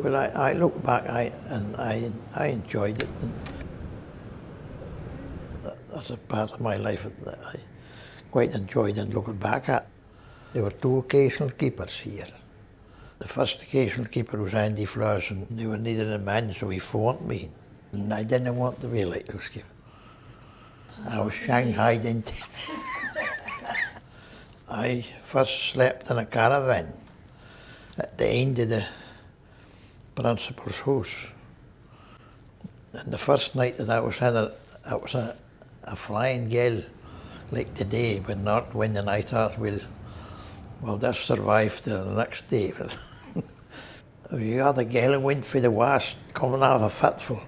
Well, I look back, I enjoyed it. And that's a part of my life that I quite enjoyed and looking back at. There were two occasional keepers here. The first occasional keeper was Andy Flowers, and they were needing a man, so he phoned me. And I didn't want to be a lighthouse keeper. I was shanghaied into I first slept in a caravan at the end of the principal's house. And the first night that I was in it, it was a flying gale like today with north wind, and I thought, well, this survived till the next day. You had a gale and wind for the west coming out of a fitful.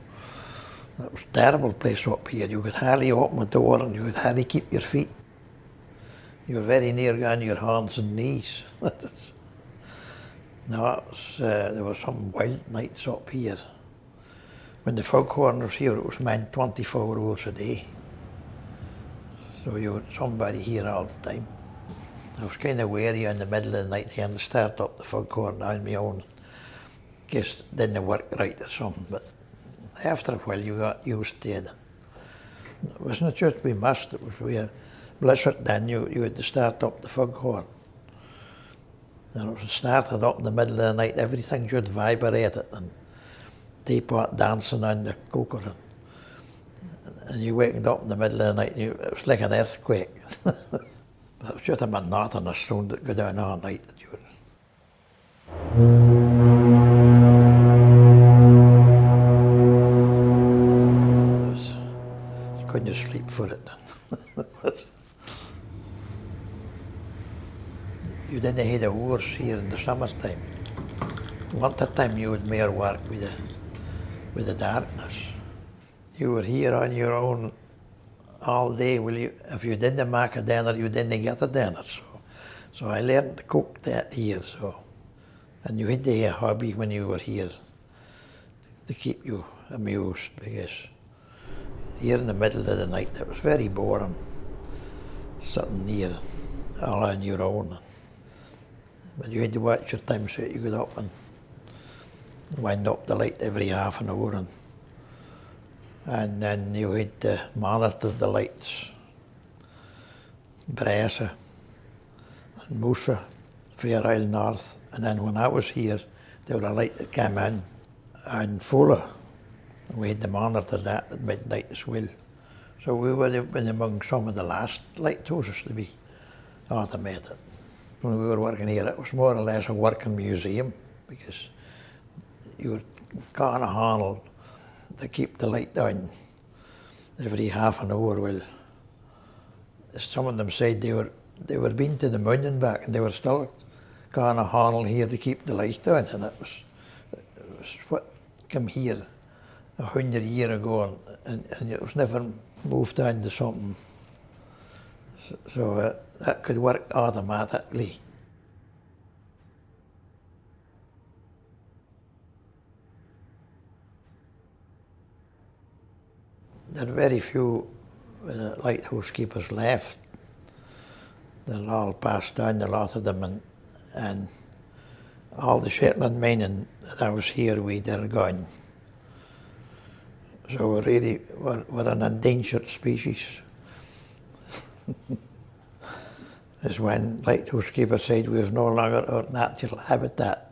It was a terrible place up here. You could hardly open the door and you could hardly keep your feet. You were very near on your hands and knees. No, there were some wild nights up here. When the foghorn was here, it was meant 24 hours a day. So you had somebody here all the time. I was kind of wary in the middle of the night here and start up the foghorn on my own. Guess it didn't work right or something, but after a while you got used to it. It wasn't just we must, it was we blizzard then you had to start up the foghorn. And it was started up in the middle of the night, everything just vibrated and teapot dancing on the cooker. And you wakened up in the middle of the night and it was like an earthquake. It was just a monotonous sound that go down all night. You couldn't sleep for it. You didn't have the hours here in the summertime. Winter time you would more work with the darkness. You were here on your own all day. If you didn't make a dinner, you didn't get a dinner. So I learned to cook that here. And you had to have a hobby when you were here to keep you amused, because here in the middle of the night it was very boring sitting here all on your own. But you had to watch your time so you got up and wind up the light every half an hour, and then you had to monitor the lights. Brasse and Moussa, Fair Isle North, and then when I was here there was a light that came in and Fuller, and we had to monitor that at midnight as well. So we would have been among some of the last lighthouses to be automated. When we were working here, it was more or less a working museum, because you were kind of handled to keep the light down every half an hour. Well, some of them said they were been to the moon and back, and they were still kind of handled here to keep the light down, and it was what came here 100 years ago, and it was never moved down to something. So that could work automatically. There are very few lighthouse keepers left. They're all passed down, a lot of them, and all the Shetland men that I was here with, they're gone. So we're an endangered species. As when lighthouse keepers said we have no longer our natural habitat.